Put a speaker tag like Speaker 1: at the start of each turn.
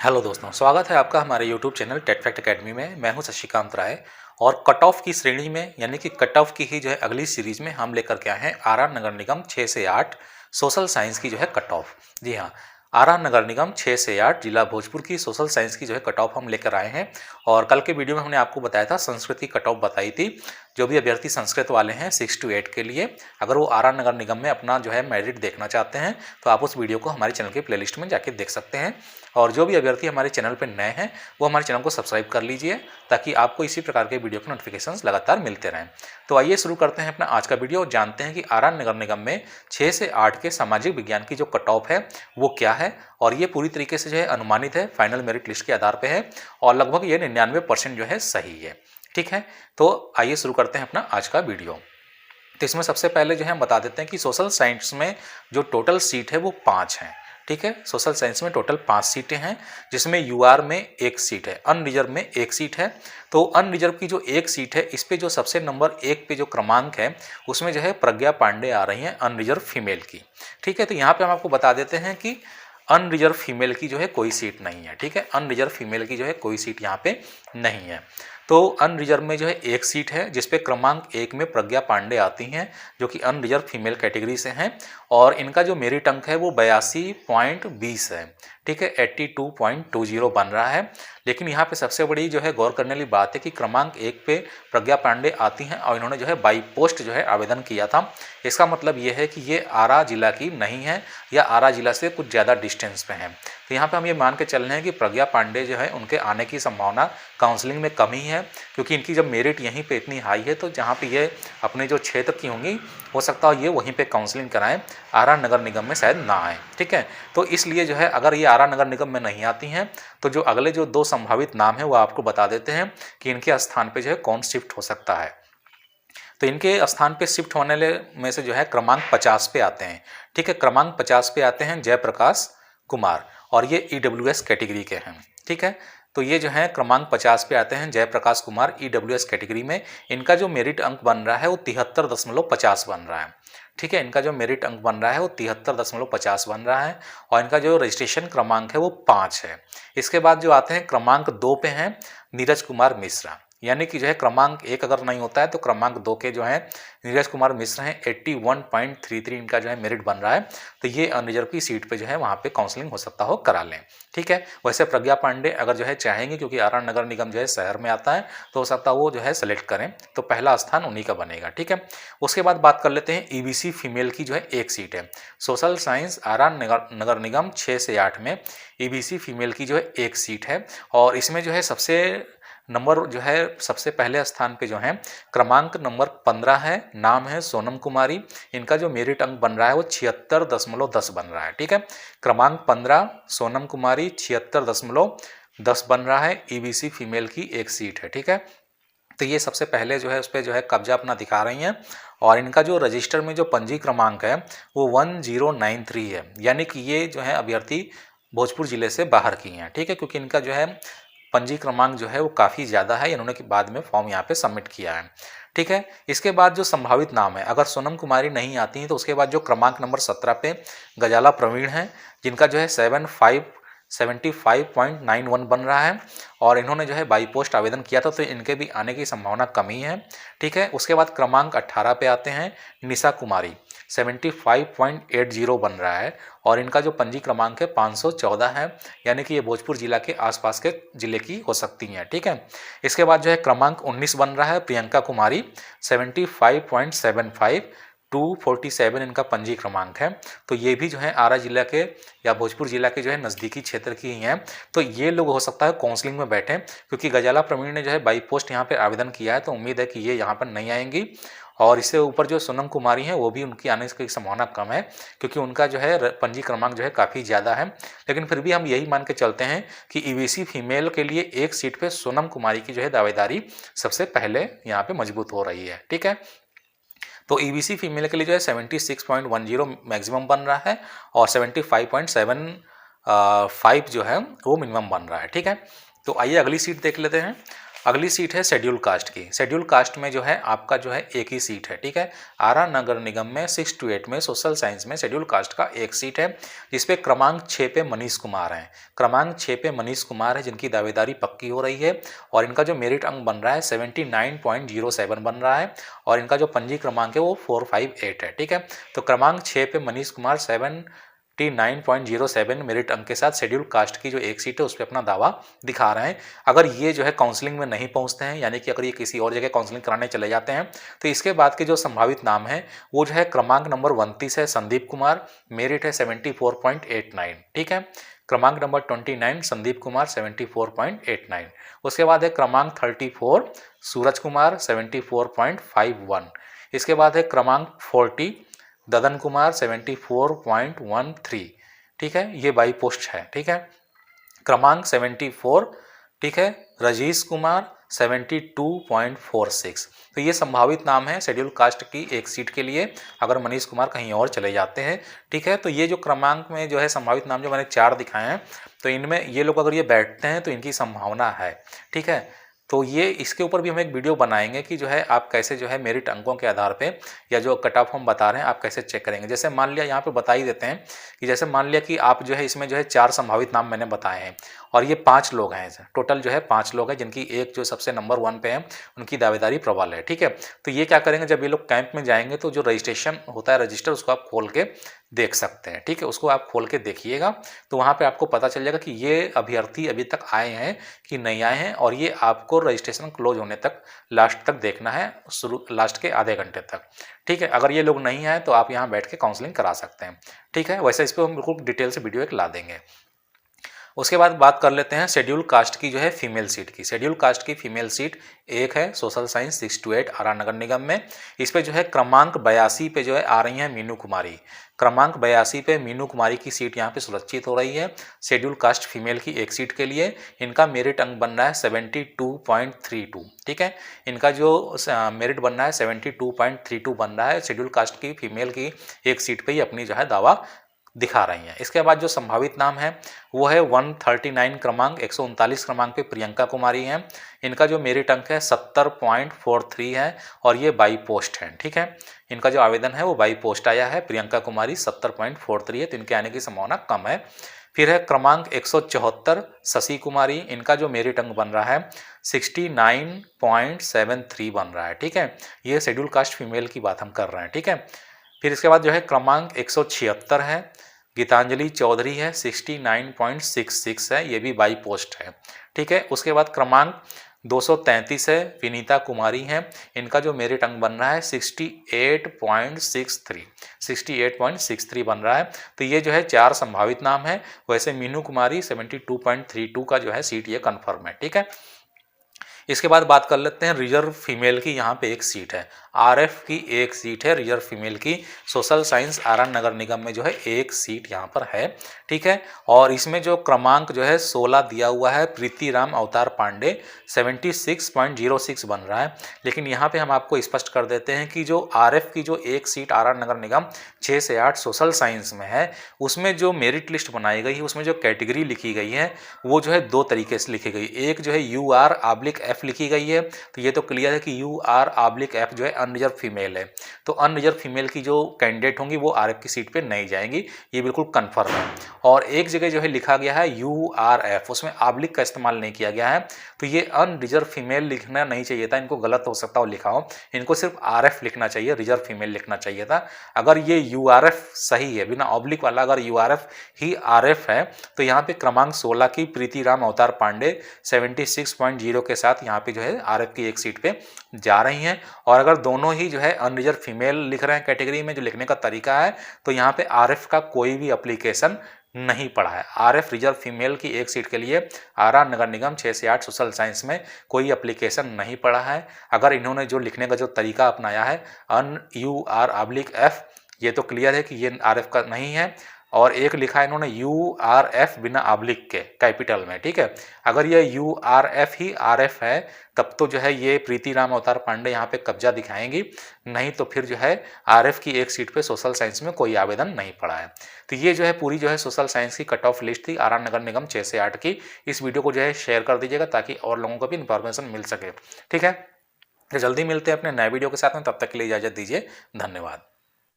Speaker 1: Hello दोस्तों, स्वागत है आपका हमारे YouTube channel TET Fact Academy में। मैं हूं शशिकांत राय और कट ऑफ की श्रेणी में यानी कि कट ऑफ की ही जो है अगली सीरीज में हम लेकर के आए हैं आरआर नगर निगम 6 से 8 सोशल साइंस की जो है कट ऑफ। जी हाँ, आरआर नगर निगम 6 से 8 जिला भोजपुर की सोशल साइंस की जो है कट ऑफ हम लेकर आए हैं। और कल के वीडियो में हमने आपको बताया था संस्कृत की कट ऑफ बताई थी। जो भी अभ्यर्थी संस्कृत वाले हैं 6 to 8 के लिए, अगर वो आरआर नगर निगम में अपना जो है मेरिट देखना चाहते हैं तो आप उस वीडियो को हमारे चैनल के प्लेलिस्ट में जाके देख सकते हैं। और जो भी अभ्यर्थी हमारे चैनल पर नए हैं वो हमारे चैनल को सब्सक्राइब कर लीजिए ताकि आपको इसी प्रकार के वीडियो के नोटिफिकेशंस लगातार मिलते रहें। तो आइए शुरू करते हैं अपना आज का वीडियो और जानते हैं कि आरआर नगर निगम में 6 से 8 के सामाजिक विज्ञान की जो कट ऑफ है वो क्या है। और ये पूरी तरीके से जो है अनुमानित है, फाइनल मेरिट लिस्ट के आधार पर है और लगभग ये 99% जो है सही है। ठीक है, तो आइए शुरू करते हैं अपना आज का वीडियो। तो इसमें सबसे पहले जो है हम बता देते हैं कि सोशल साइंस में जो टोटल सीट है वो 5 हैं। ठीक है, सोशल साइंस में टोटल 5 सीटें हैं जिसमें यूआर में 1 सीट है, अनरिजर्व में 1 सीट है। तो अनरिजर्व की जो 1 सीट है इस पे जो सबसे नंबर 1 पे जो क्रमांक है उसमें जो है प्रज्ञा पांडे आ रही हैं अनरिजर्व फीमेल की। ठीक है, तो यहाँ पे हम आपको बता देते हैं कि अनरिजर्व फीमेल की जो है कोई सीट नहीं है। ठीक है, अनरिजर्व फीमेल की जो है कोई सीट यहाँ पे नहीं है। तो अनरिजर्व में जो है 1 सीट है जिसपे क्रमांक 1 में प्रज्ञा पांडे आती हैं जो कि अनरिजर्व फीमेल कैटेगरी से हैं और इनका जो मेरिट अंक है वो 82.20 है। ठीक है, 82.20 बन रहा है। लेकिन यहाँ पे सबसे बड़ी जो है गौर करने वाली बात है कि क्रमांक 1 पे प्रज्ञा पांडे आती हैं और इन्होंने जो है बाई पोस्ट जो है आवेदन किया था। इसका मतलब ये है कि ये आरा जिला की नहीं है या आरा जिला से कुछ ज़्यादा डिस्टेंस पे हैं। तो यहाँ पे हम ये मान के चल रहे हैं कि प्रज्ञा पांडे जो है उनके आने की संभावना काउंसलिंग में कम ही है, क्योंकि इनकी जब मेरिट यहीं पे इतनी हाई है तो जहाँ पे ये अपने जो क्षेत्र की होंगी हो सकता है ये वहीं पे काउंसलिंग कराएं, आरा नगर निगम में शायद ना आए। ठीक है, तो इसलिए जो है अगर ये आरा नगर निगम में नहीं आती हैं तो जो अगले जो 2 संभावित नाम है वो आपको बता देते हैं कि इनके स्थान पर जो है कौन शिफ्ट हो सकता है। तो इनके स्थान पे शिफ्ट होने में से जो है क्रमांक 50 पे आते हैं। ठीक है, क्रमांक 50 पे आते हैं जयप्रकाश कुमार और ये ईडब्ल्यूएस कैटेगरी के हैं। ठीक है, तो ये जो है क्रमांक 50 पे आते हैं जयप्रकाश कुमार ईडब्ल्यूएस कैटेगरी में। इनका जो मेरिट अंक बन रहा है वो 73.50 बन रहा है। ठीक है, इनका जो मेरिट अंक बन रहा है वो 73.50 बन रहा है और इनका जो रजिस्ट्रेशन क्रमांक है वो 5 है। इसके बाद जो आते हैं क्रमांक 2 पे हैं नीरज कुमार मिश्रा, यानी कि जो है क्रमांक 1 अगर नहीं होता है तो क्रमांक 2 के जो है नीरज कुमार मिश्र हैं। 81.33 इनका जो है मेरिट बन रहा है। तो ये अनरिजर्व की सीट पे जो है वहाँ पे काउंसलिंग हो सकता हो करा लें। ठीक है, वैसे प्रज्ञा पांडे अगर जो है चाहेंगे, क्योंकि आरआर नगर निगम जो है शहर में आता है तो हो सकता है वो जो है सेलेक्ट करें, तो पहला स्थान उन्हीं का बनेगा। ठीक है, उसके बाद बात कर लेते हैं ईबीसी फीमेल की जो है 1 सीट है। सोशल साइंस आरआर नगर निगम 6 से 8 में ईबीसी फीमेल की जो है 1 सीट है और इसमें जो है सबसे नंबर जो है सबसे पहले स्थान पे जो है क्रमांक नंबर 15 है, नाम है सोनम कुमारी। इनका जो मेरिट अंक बन रहा है वो 76.10 बन रहा है। ठीक है, क्रमांक 15 सोनम कुमारी 76.10 बन रहा है। ईबीसी फीमेल की 1 सीट है। ठीक है, तो ये सबसे पहले जो है उस पर जो है कब्जा अपना दिखा रही हैं और इनका जो रजिस्टर में जो पंजी क्रमांक है वो 1093 है, यानी कि ये जो है अभ्यर्थी भोजपुर जिले से बाहर की हैं। ठीक है, क्योंकि इनका जो है पंजी क्रमांक जो है वो काफ़ी ज़्यादा है, इन्होंने कि बाद में फॉर्म यहाँ पे सबमिट किया है। ठीक है, इसके बाद जो संभावित नाम है, अगर सोनम कुमारी नहीं आती हैं तो उसके बाद जो क्रमांक नंबर 17 पे गजाला प्रवीण हैं जिनका जो है 75.91 बन रहा है और इन्होंने जो है बाई पोस्ट आवेदन किया था तो इनके भी आने की संभावना कम ही है। ठीक है, उसके बाद क्रमांक 18 पे आते हैं निशा कुमारी, 75.80 बन रहा है और इनका जो पंजी क्रमांक है 514 है, यानी कि ये भोजपुर जिला के आसपास के जिले की हो सकती हैं। ठीक है, इसके बाद जो है क्रमांक 19 बन रहा है प्रियंका कुमारी, 75.75, 247 इनका पंजी क्रमांक है। तो ये भी जो है आरा जिला के या भोजपुर जिला के जो है नज़दीकी क्षेत्र की ही हैं। तो ये लोग हो सकता है काउंसलिंग में बैठें, क्योंकि गजाला प्रवीण ने जो है बाई पोस्ट यहाँ पे आवेदन किया है तो उम्मीद है कि ये यहाँ पर नहीं आएंगी। और इससे ऊपर जो सोनम कुमारी हैं वो भी उनकी आने की संभावना कम है, क्योंकि उनका जो है पंजी क्रमांक जो है काफ़ी ज़्यादा है। लेकिन फिर भी हम यही मान के चलते हैं कि ईबीसी फीमेल के लिए 1 सीट पे सोनम कुमारी की जो है दावेदारी सबसे पहले यहाँ पे मजबूत हो रही है। ठीक है, तो ईबीसी फीमेल के लिए जो है 76.10 मैक्सिमम बन रहा है और 75.75 जो है वो मिनिमम बन रहा है। ठीक है, तो आइए अगली सीट देख लेते हैं। अगली सीट है शेड्यूल कास्ट की। शेड्यूल कास्ट में जो है आपका जो है एक ही सीट है, ठीक है। आरा नगर निगम में 6 to 8 में सोशल साइंस में शेड्यूल कास्ट का एक सीट है, जिसपे क्रमांक 6 पे मनीष कुमार हैं। क्रमांक 6 पे मनीष कुमार है, जिनकी दावेदारी पक्की हो रही है और इनका जो मेरिट अंक बन रहा है 79.07 बन रहा है और इनका जो पंजी क्रमांक है वो 458 है, ठीक है। तो क्रमांक 6 पे मनीष कुमार 79.07 मेरिट अंक के साथ शेड्यूल कास्ट की जो एक सीट है उस पर अपना दावा दिखा रहे हैं। अगर ये जो है काउंसलिंग में नहीं पहुंचते हैं, यानी कि अगर ये किसी और जगह काउंसलिंग कराने चले जाते हैं, तो इसके बाद के जो संभावित नाम है वो जो है क्रमांक नंबर 29 है संदीप कुमार, मेरिट है 74.89, ठीक है। क्रमांक नंबर 29 संदीप कुमार 74.89। उसके बाद है क्रमांक 34 सूरज कुमार 74.51। इसके बाद है क्रमांक 40 ददन कुमार 74.13, ठीक है। ये बाई पोस्ट है, ठीक है। क्रमांक 74, ठीक है, रजीश कुमार 72.46। तो ये संभावित नाम है शेड्यूल कास्ट की एक सीट के लिए, अगर मनीष कुमार कहीं और चले जाते हैं, ठीक है। तो ये जो क्रमांक में जो है संभावित नाम जो मैंने 4 दिखाए हैं, तो इनमें ये लोग अगर ये बैठते हैं तो इनकी संभावना है, ठीक है। तो ये इसके ऊपर भी हम एक वीडियो बनाएंगे कि जो है आप कैसे जो है मेरिट अंकों के आधार पे या जो कट ऑफ हम बता रहे हैं आप कैसे चेक करेंगे। जैसे मान लिया यहाँ पे बता ही देते हैं कि जैसे मान लिया कि आप जो है इसमें जो है 4 संभावित नाम मैंने बताए हैं और ये 5 लोग हैं, टोटल जो है 5 लोग हैं, जिनकी एक जो सबसे नंबर 1 पे है उनकी दावेदारी प्रबल है, ठीक है। तो ये क्या करेंगे, जब ये लोग कैंप में जाएंगे तो जो रजिस्ट्रेशन होता है रजिस्टर, उसको आप खोल के देख सकते हैं, ठीक है। उसको आप खोल के देखिएगा तो वहाँ पे आपको पता चल जाएगा कि ये अभ्यर्थी अभी तक आए हैं कि नहीं आए हैं, और ये आपको रजिस्ट्रेशन क्लोज होने तक लास्ट तक देखना है, शुरू लास्ट के आधे घंटे तक, ठीक है। अगर ये लोग नहीं आए तो आप यहाँ बैठ के काउंसलिंग करा सकते हैं, ठीक है। वैसे इस पर हम बिल्कुल डिटेल से वीडियो एक ला देंगे। उसके बाद बात कर लेते हैं शेड्यूल कास्ट की जो है फीमेल सीट की। शेड्यूल कास्ट की फीमेल सीट एक है सोशल साइंस 6 to 8 आरा नगर निगम में। इस पे जो है क्रमांक 82 पे जो है आ रही हैं मीनू कुमारी। क्रमांक 82 पे मीनू कुमारी की सीट यहाँ पे सुरक्षित हो रही है शेड्यूल कास्ट फीमेल की एक सीट के लिए। इनका मेरिट अंक बन रहा है 72.32, ठीक है। इनका जो मेरिट बन रहा है 72.32 बन रहा है। शेड्यूल कास्ट की फीमेल की एक सीट पे ही अपनी जो है दावा दिखा रही हैं। इसके बाद जो संभावित नाम है वो है 139 क्रमांक 139 क्रमांक पे प्रियंका कुमारी हैं। इनका जो मेरिट अंक है 70.43 है और ये बाई पोस्ट है, ठीक है। इनका जो आवेदन है वो बाई पोस्ट आया है। प्रियंका कुमारी 70.43 है, तो इनके आने की संभावना कम है। फिर है क्रमांक 174 शशि कुमारी। इनका जो मेरिट अंक बन रहा है 69.73 बन रहा है, ठीक है। ये शेड्यूल कास्ट फीमेल की बात हम कर रहे हैं, ठीक है। फिर इसके बाद जो है क्रमांक 176 है, गीतांजलि चौधरी है 69.66 है, ये भी बाई पोस्ट है, ठीक है। उसके बाद क्रमांक 233 है, विनीता कुमारी हैं। इनका जो मेरिट अंक बन रहा है 68.63 बन रहा है। तो ये जो है 4 संभावित नाम है। वैसे मीनू कुमारी 72.32 का जो है सीट ये कन्फर्म है, ठीक है। इसके बाद बात कर लेते हैं रिजर्व फीमेल की। यहाँ पे एक सीट है, आरएफ की एक सीट है रिजर्व फीमेल की। सोशल साइंस आरा नगर निगम में जो है एक सीट यहाँ पर है, ठीक है। और इसमें जो क्रमांक जो है 16 दिया हुआ है प्रीति राम अवतार पांडे 76.06 बन रहा है। लेकिन यहाँ पे हम आपको स्पष्ट कर देते हैं कि जो आरएफ की जो एक सीट आरा नगर निगम 6 से 8 सोशल साइंस में है, उसमें जो मेरिट लिस्ट बनाई गई है, उसमें जो कैटेगरी लिखी गई है वो जो है 2 तरीके से लिखी गई। एक जो है UR/F लिखी गई है, तो ये तो क्लियर है कि UR/F जो है अनरिजर्व फीमेल है। तो अनरिजर्व फीमेल की जो कैंडिडेट होंगी वो आरएफ की सीट पे नहीं जाएंगी, ये बिल्कुल कन्फर्म है। और एक जगह जो है लिखा गया है URF, उसमें आब्लिक का इस्तेमाल नहीं किया गया है, तो ये अनरिजर्व फीमेल लिखना नहीं चाहिए था। इनको गलत हो सकता हो लिखा हो, इनको सिर्फ RF लिखना चाहिए, रिजर्व फीमेल लिखना चाहिए था। अगर ये URF सही है, बिना ऑब्लिक वाला अगर URF ही RF है, तो यहाँ पे क्रमांक 16 की प्रीति राम अवतार पांडे 76.0 के साथ यहाँ पे जो है आरएफ की एक सीट पे जा रही हैं। और अगर दोनों ही जो है अनरिजर्व फीमेल लिख रहे हैं कैटेगरी में, जो लिखने का तरीका है, तो यहाँ पे आरएफ का कोई भी एप्लीकेशन नहीं पड़ा है। आरएफ रिजर्व फीमेल की एक सीट के लिए आरा नगर निगम 6 से 8 सोशल साइंस में कोई एप्लीकेशन नहीं पड़ा है। अगर इन्होंने जो लिखने का जो तरीका अपनाया है UR/F, ये तो क्लियर है कि ये आरएफ का नहीं है। और एक लिखा है इन्होंने URF बिना ऑब्लिक के कैपिटल में, ठीक है। अगर ये URF ही RF है तब तो जो है ये प्रीति राम अवतार पांडे यहाँ पे कब्जा दिखाएंगी, नहीं तो फिर जो है RF की एक सीट पे सोशल साइंस में कोई आवेदन नहीं पड़ा है। तो ये जो है पूरी जो है सोशल साइंस की कट ऑफ लिस्ट थी आरा नगर निगम 6 से 8 की। इस वीडियो को जो है शेयर कर दीजिएगा ताकि और लोगों को भी इन्फॉर्मेशन मिल सके, ठीक है। तो जल्दी मिलते हैं अपने नए वीडियो के साथ में, तब तक के लिए इजाजत दीजिए, धन्यवाद।